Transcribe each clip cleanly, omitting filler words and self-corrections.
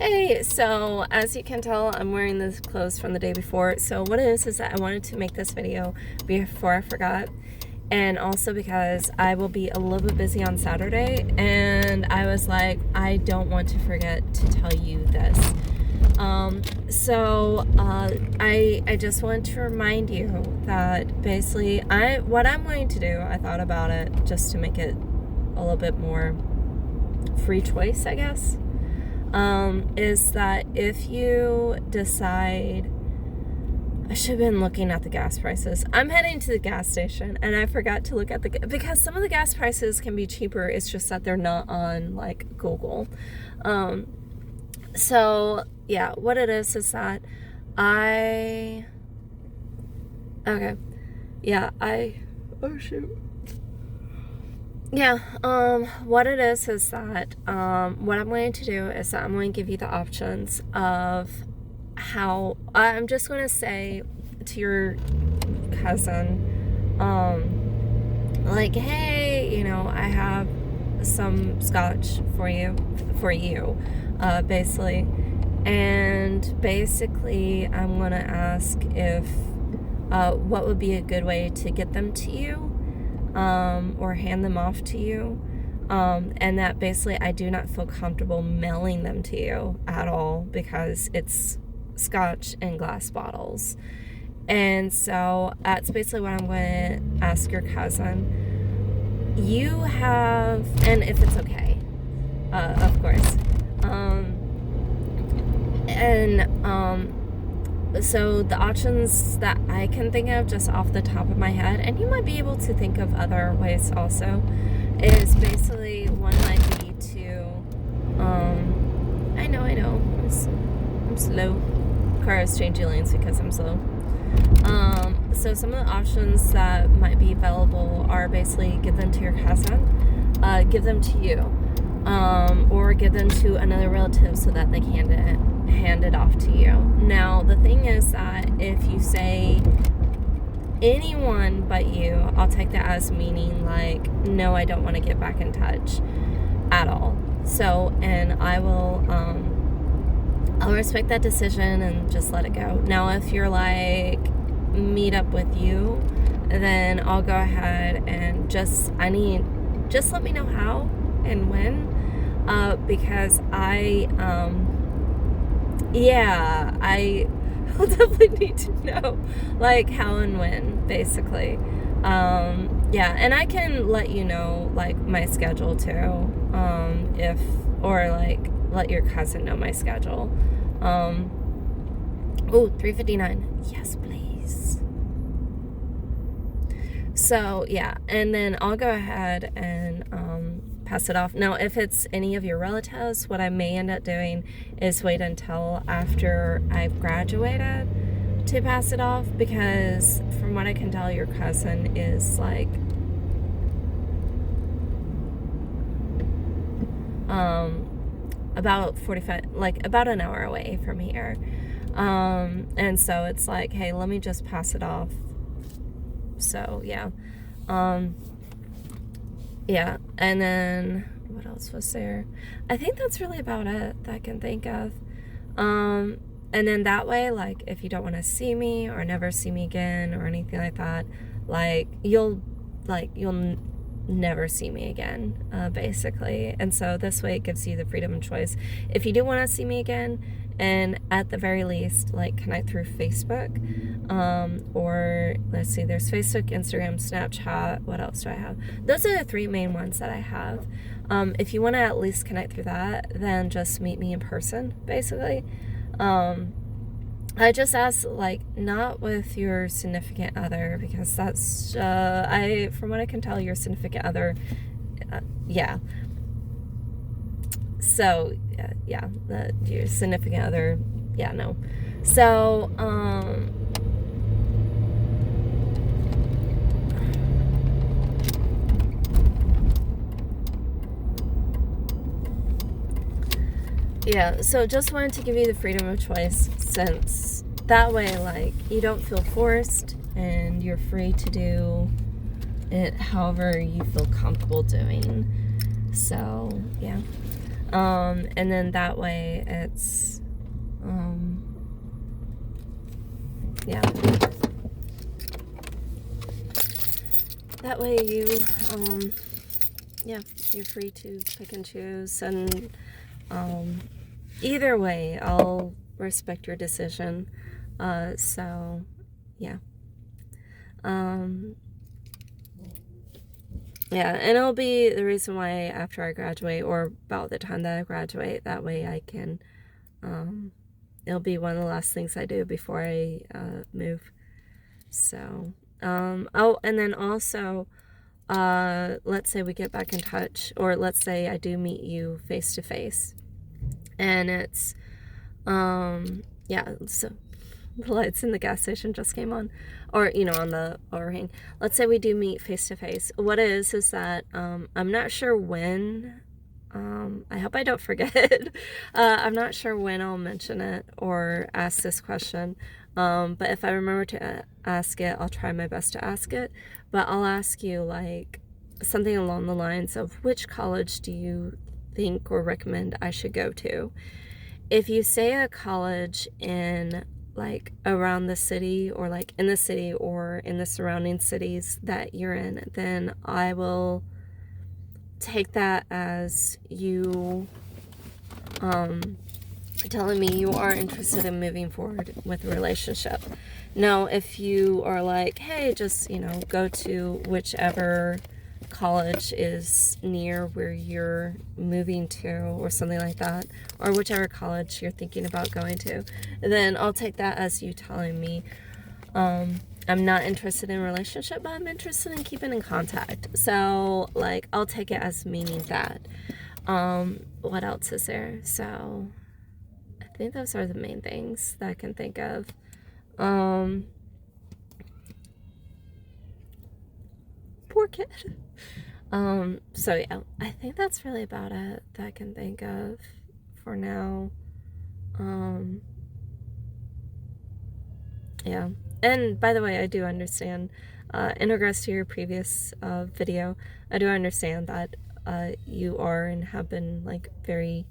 Hey, so as you can tell, I'm wearing this clothes from the day before. So what it is that I wanted to make this video before I forgot, and also because I will be a little bit busy on Saturday, and I was like, I don't want to forget to tell you this. I just want to remind you that basically what I'm going to do, I thought about it just to make it a little bit more free choice, I guess. Is that if you decide, I should have been looking at the gas prices. I'm heading to the gas station and I forgot to look at because some of the gas prices can be cheaper. It's just that they're not on like Google. So yeah, what it is that oh shoot. Yeah, what it is that, what I'm going to do is that I'm going to give you the options of how, I'm just going to say to your cousin, like, hey, you know, I have some scotch for you, basically, and basically I'm going to ask if, what would be a good way to get them to you, or hand them off to you, and that basically I do not feel comfortable mailing them to you at all because it's scotch in glass bottles. And so that's basically what I'm going to ask your cousin. You have, and if it's okay, of course, so the options that I can think of just off the top of my head, and you might be able to think of other ways also, is basically one might be to, I know, I'm slow. Car is changing lanes because I'm slow. So some of the options that might be available are basically give them to your cousin, give them to you, or give them to another relative so that they can hand it off to you. Now, the thing is that if you say anyone but you, I'll take that as meaning like, no, I don't want to get back in touch at all. So, and I will, I'll respect that decision and just let it go. Now, if you're like, meet up with you, then I'll go ahead and just let me know how and when, because I'll definitely need to know like how and when, basically. And I can let you know like my schedule too, or like let your cousin know my schedule. 3:59. Yes, please. So yeah, and then I'll go ahead and pass it off. Now, if it's any of your relatives, what I may end up doing is wait until after I've graduated to pass it off, because from what I can tell, your cousin is like about 45, like about an hour away from here, and so it's like, hey, let me just pass it off. So yeah, and then what else was there? I think that's really about it that I can think of. And then that way, like, if you don't want to see me or never see me again or anything like that, like, you'll never see me again, basically. And so this way it gives you the freedom of choice. If you do want to see me again, and at the very least, like, connect through Facebook, or let's see, there's Facebook, Instagram, Snapchat. What else do I have? Those are the three main ones that I have. If you want to at least connect through that, then just meet me in person, basically. I just ask, like, not with your significant other, because that's, from what I can tell, your significant other, yeah. So, your significant other, yeah, no. So, yeah, so just wanted to give you the freedom of choice, since that way, like, you don't feel forced and you're free to do it however you feel comfortable doing. So, yeah. And then that way it's, yeah. That way you, yeah, you're free to pick and choose. And either way, I'll respect your decision. So, yeah. Yeah, and it'll be the reason why after I graduate, or about the time that I graduate, that way I can, it'll be one of the last things I do before I move. So, oh, and then also, let's say we get back in touch, or let's say I do meet you face to face, and it's, yeah, so the lights in the gas station just came on, or, you know, on the overhang. Let's say we do meet face to face. What it is that, I'm not sure when, I hope I don't forget. I'm not sure when I'll mention it or ask this question. But if I remember to ask it, I'll try my best to ask it. But I'll ask you, like, something along the lines of, which college do you think or recommend I should go to? If you say a college in, like, around the city, or like in the city or in the surrounding cities that you're in, then I will take that as you telling me you are interested in moving forward with a relationship. Now, if you are like, hey, just, you know, go to whichever college is near where you're moving to, or something like that, or whichever college you're thinking about going to, then I'll take that as you telling me, I'm not interested in a relationship, but I'm interested in keeping in contact. So, like, I'll take it as meaning that. What else is there? So, I think those are the main things that I can think of. Poor kid. So yeah, I think that's really about it that I can think of for now. Yeah. And by the way, I do understand, in regards to your previous video, I do understand that you are and have been, like, very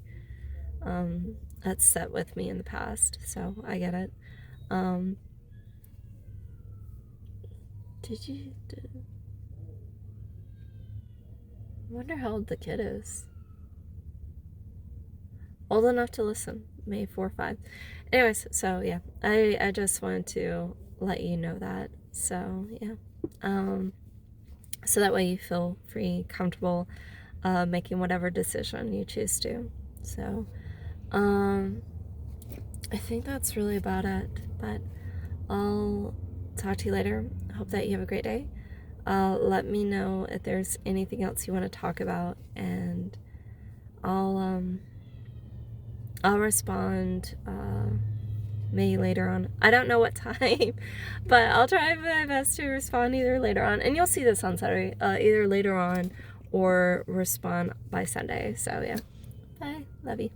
upset with me in the past, so I get it. I wonder how old the kid is. Old enough to listen. May 4 or 5. Anyways, so yeah, I just wanted to let you know that. So yeah, so that way you feel free, comfortable, making whatever decision you choose to. So, I think that's really about it. But I'll talk to you later. Hope that you have a great day. Let me know if there's anything else you want to talk about, and I'll respond, maybe later on. I don't know what time, but I'll try my best to respond either later on, and you'll see this on Saturday, either later on or respond by Sunday. So yeah, bye, love you.